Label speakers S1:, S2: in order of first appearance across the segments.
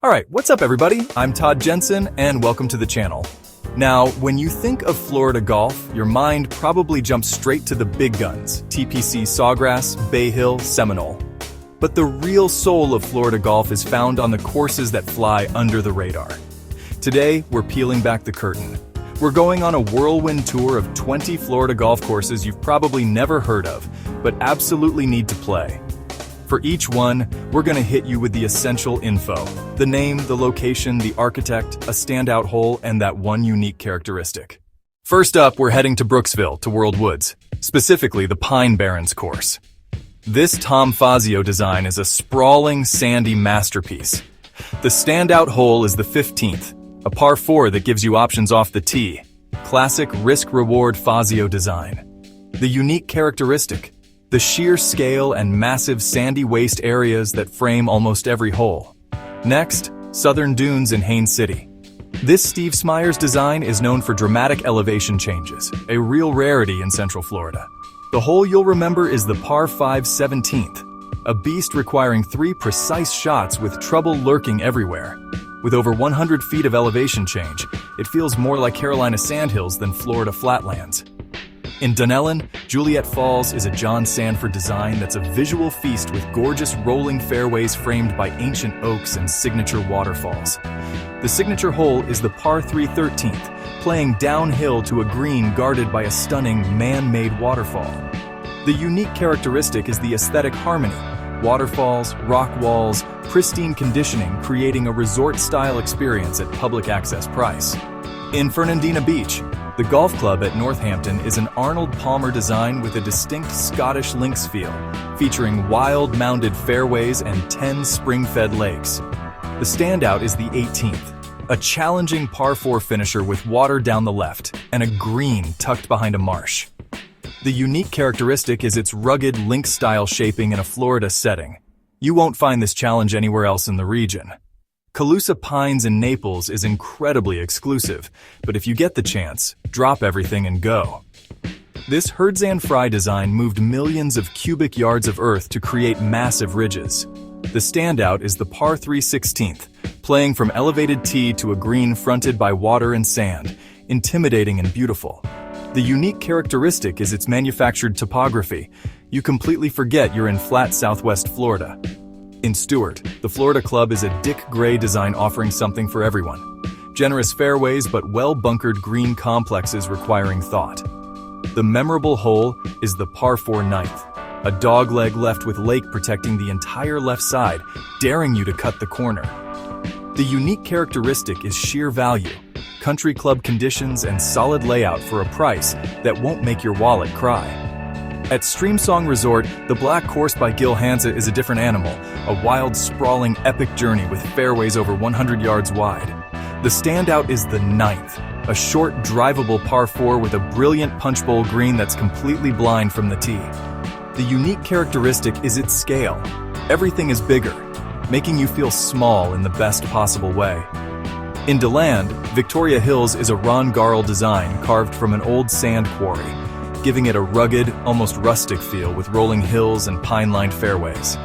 S1: Alright, what's up everybody? I'm Todd Jensen and welcome to the channel. Now, when you think of Florida golf, your mind probably jumps straight to the big guns, TPC Sawgrass, Bay Hill, Seminole. But the real soul of Florida golf is found on the courses that fly under the radar. Today, we're peeling back the curtain. We're going on a whirlwind tour of 20 Florida golf courses you've probably never heard of, but absolutely need to play. For each one, we're going to hit you with the essential info. The name, the location, the architect, a standout hole, and that one unique characteristic. First up, we're heading to Brooksville, to World Woods, specifically the Pine Barrens course. This Tom Fazio design is a sprawling, sandy masterpiece. The standout hole is the 15th, a par 4 that gives you options off the tee. Classic risk-reward Fazio design. The unique characteristic, the sheer scale and massive sandy waste areas that frame almost every hole. Next, Southern Dunes in Haines City. This Steve Smyers design is known for dramatic elevation changes, a real rarity in Central Florida. The hole you'll remember is the par 5 17th, a beast requiring 3 precise shots with trouble lurking everywhere. With over 100 feet of elevation change, it feels more like Carolina sandhills than Florida flatlands. In Dunellen, Juliet Falls is a John Sanford design that's a visual feast with gorgeous rolling fairways framed by ancient oaks and signature waterfalls. The signature hole is the par 3 13th, playing downhill to a green guarded by a stunning man-made waterfall. The unique characteristic is the aesthetic harmony. Waterfalls, rock walls, pristine conditioning creating a resort-style experience at public access price. In Fernandina Beach, the golf club at Northampton is an Arnold Palmer design with a distinct Scottish links feel, featuring wild mounded fairways and 10 spring-fed lakes. The standout is the 18th, a challenging par 4 finisher with water down the left and a green tucked behind a marsh. The unique characteristic is its rugged links-style shaping in a Florida setting. You won't find this challenge anywhere else in the region. Calusa Pines in Naples is incredibly exclusive, but if you get the chance, drop everything and go. This Herdzan Fry design moved millions of cubic yards of earth to create massive ridges. The standout is the par 3 16th, playing from elevated tee to a green fronted by water and sand, intimidating and beautiful. The unique characteristic is its manufactured topography. You completely forget you're in flat Southwest Florida. In Stewart, the Florida Club is a Dick Gray design offering something for everyone. Generous fairways but well-bunkered green complexes requiring thought. The memorable hole is the par 4 9th, a dogleg left with lake protecting the entire left side, daring you to cut the corner. The unique characteristic is sheer value, country club conditions and solid layout for a price that won't make your wallet cry. At Streamsong Resort, the Black Course by Gil Hansa is a different animal, a wild, sprawling, epic journey with fairways over 100 yards wide. The standout is the 9th, a short, drivable par 4 with a brilliant punch bowl green that's completely blind from the tee. The unique characteristic is its scale. Everything is bigger, making you feel small in the best possible way. In DeLand, Victoria Hills is a Ron Garl design carved from an old sand quarry, giving it a rugged, almost rustic feel with rolling hills and pine-lined fairways.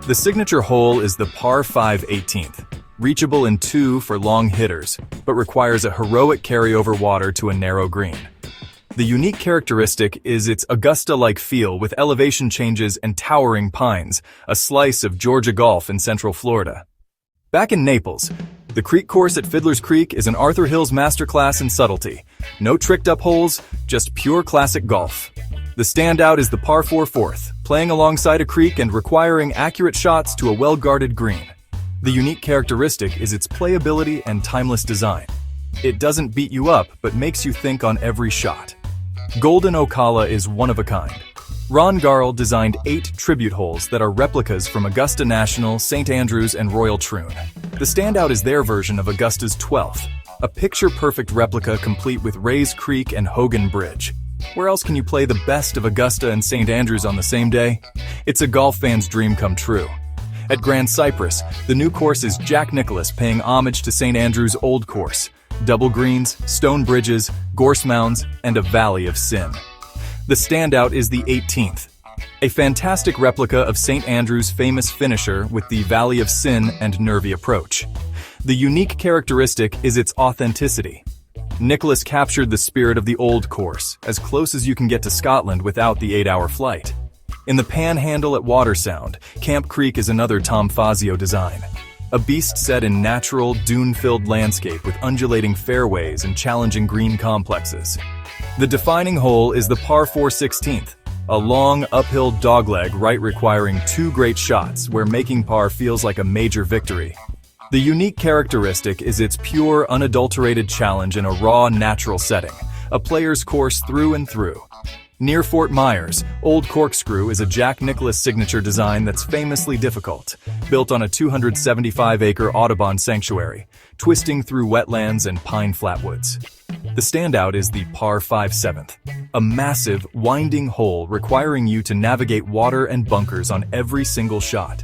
S1: The signature hole is the par 5 18th, reachable in 2 for long hitters, but requires a heroic carryover water to a narrow green. The unique characteristic is its Augusta-like feel with elevation changes and towering pines, a slice of Georgia golf in Central Florida. Back in Naples, the Creek course at Fiddler's Creek is an Arthur Hills masterclass in subtlety. No tricked-up holes, just pure classic golf. The standout is the par 4 4th, playing alongside a creek and requiring accurate shots to a well-guarded green. The unique characteristic is its playability and timeless design. It doesn't beat you up, but makes you think on every shot. Golden Ocala is one of a kind. Ron Garl designed 8 tribute holes that are replicas from Augusta National, St. Andrews, and Royal Troon. The standout is their version of Augusta's 12th, a picture-perfect replica complete with Rays Creek and Hogan Bridge. Where else can you play the best of Augusta and St. Andrews on the same day? It's a golf fan's dream come true. At Grand Cypress, the new course is Jack Nicklaus paying homage to St. Andrews' old course. Double greens, stone bridges, gorse mounds, and a valley of sin. The standout is the 18th, A fantastic replica of St. Andrew's famous finisher with the Valley of Sin and nervy approach. The unique characteristic is its authenticity. Nicholas captured the spirit of the old course, as close as you can get to Scotland without the 8-hour flight. In the Panhandle at Watersound, Camp Creek is another Tom Fazio design. A beast set in natural, dune-filled landscape with undulating fairways and challenging green complexes. The defining hole is the par 4 16th, a long, uphill dogleg right requiring 2 great shots where making par feels like a major victory. The unique characteristic is its pure, unadulterated challenge in a raw, natural setting, a player's course through and through. Near Fort Myers, Old Corkscrew is a Jack Nicklaus signature design that's famously difficult, built on a 275-acre Audubon sanctuary, twisting through wetlands and pine flatwoods. The standout is the par 5 7th, a massive, winding hole requiring you to navigate water and bunkers on every single shot.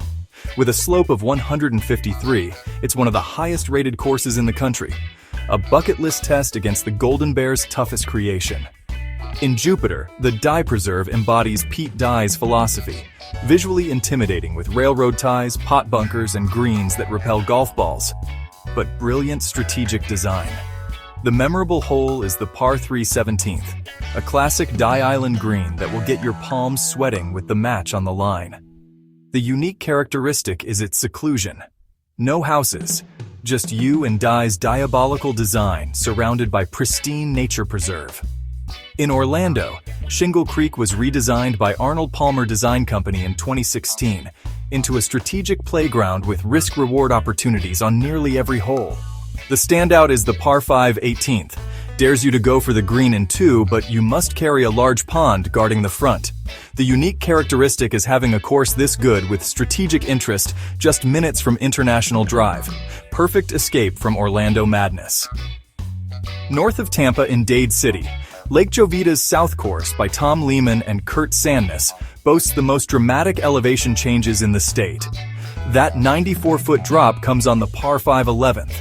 S1: With a slope of 153, it's one of the highest-rated courses in the country, a bucket list test against the Golden Bear's toughest creation. In Jupiter, the Dye Preserve embodies Pete Dye's philosophy, visually intimidating with railroad ties, pot bunkers, and greens that repel golf balls, but brilliant strategic design. The memorable hole is the par 3 17th, a classic Dye Island green that will get your palms sweating with the match on the line. The unique characteristic is its seclusion. No houses, just you and Dye's diabolical design surrounded by pristine nature preserve. In Orlando, Shingle Creek was redesigned by Arnold Palmer Design Company in 2016 into a strategic playground with risk-reward opportunities on nearly every hole. The standout is the par 5 18th. Dares you to go for the green in 2, but you must carry a large pond guarding the front. The unique characteristic is having a course this good with strategic interest just minutes from International Drive. Perfect escape from Orlando madness. North of Tampa in Dade City, Lake Jovita's South Course by Tom Lehman and Kurt Sandness boasts the most dramatic elevation changes in the state. That 94-foot drop comes on the par 5 11th.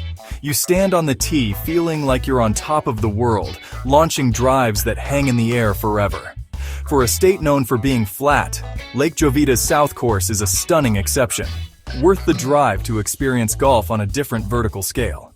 S1: You stand on the tee feeling like you're on top of the world, launching drives that hang in the air forever. For a state known for being flat, Lake Jovita's South Course is a stunning exception, worth the drive to experience golf on a different vertical scale.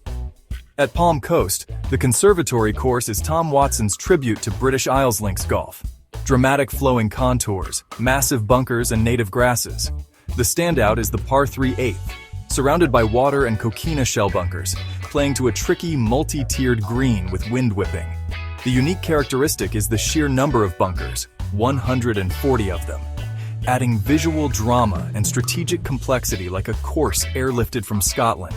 S1: At Palm Coast, the Conservatory Course is Tom Watson's tribute to British Isles links golf. Dramatic flowing contours, massive bunkers, and native grasses. The standout is the par 3 8th, surrounded by water and coquina shell bunkers, playing to a tricky, multi-tiered green with wind whipping. The unique characteristic is the sheer number of bunkers, 140 of them, adding visual drama and strategic complexity like a course airlifted from Scotland.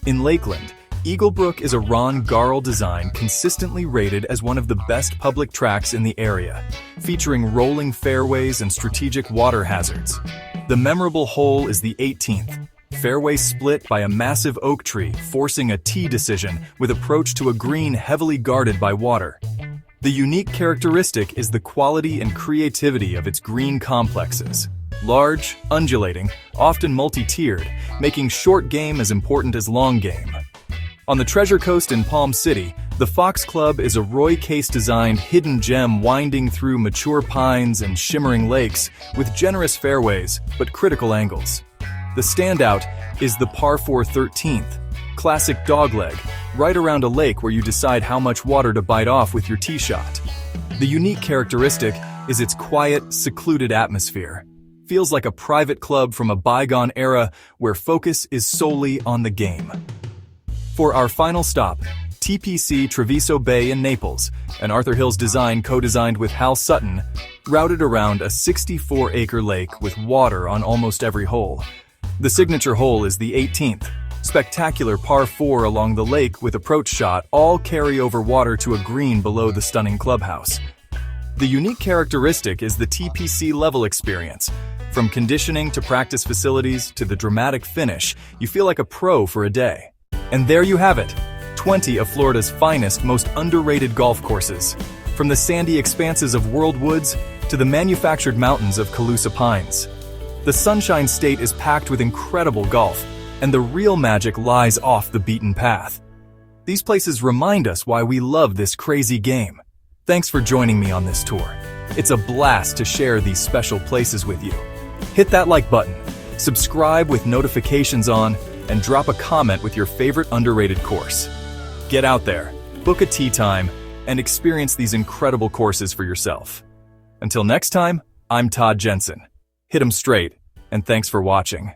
S1: In Lakeland, Eaglebrook is a Ron Garl design consistently rated as one of the best public tracks in the area, featuring rolling fairways and strategic water hazards. The memorable hole is the 18th, fairway split by a massive oak tree forcing a tee decision with approach to a green heavily guarded by water. The unique characteristic is the quality and creativity of its green complexes. Large, undulating, often multi-tiered, making short game as important as long game. On the Treasure Coast in Palm City, the Fox Club is a Roy Case-designed hidden gem winding through mature pines and shimmering lakes with generous fairways but critical angles. The standout is the par 4 13th, classic dogleg, right around a lake where you decide how much water to bite off with your tee shot. The unique characteristic is its quiet, secluded atmosphere. Feels like a private club from a bygone era where focus is solely on the game. For our final stop, TPC Treviso Bay in Naples, an Arthur Hills design co-designed with Hal Sutton, routed around a 64-acre lake with water on almost every hole. The signature hole is the 18th, spectacular par 4 along the lake with approach shot, all carry over water to a green below the stunning clubhouse. The unique characteristic is the TPC level experience. From conditioning to practice facilities to the dramatic finish, you feel like a pro for a day. And there you have it, 20 of Florida's finest, most underrated golf courses. From the sandy expanses of World Woods to the manufactured mountains of Calusa Pines. The Sunshine State is packed with incredible golf, and the real magic lies off the beaten path. These places remind us why we love this crazy game. Thanks for joining me on this tour. It's a blast to share these special places with you. Hit that like button, subscribe with notifications on, and drop a comment with your favorite underrated course. Get out there, book a tee time, and experience these incredible courses for yourself. Until next time, I'm Todd Jensen. Hit 'em straight, and thanks for watching.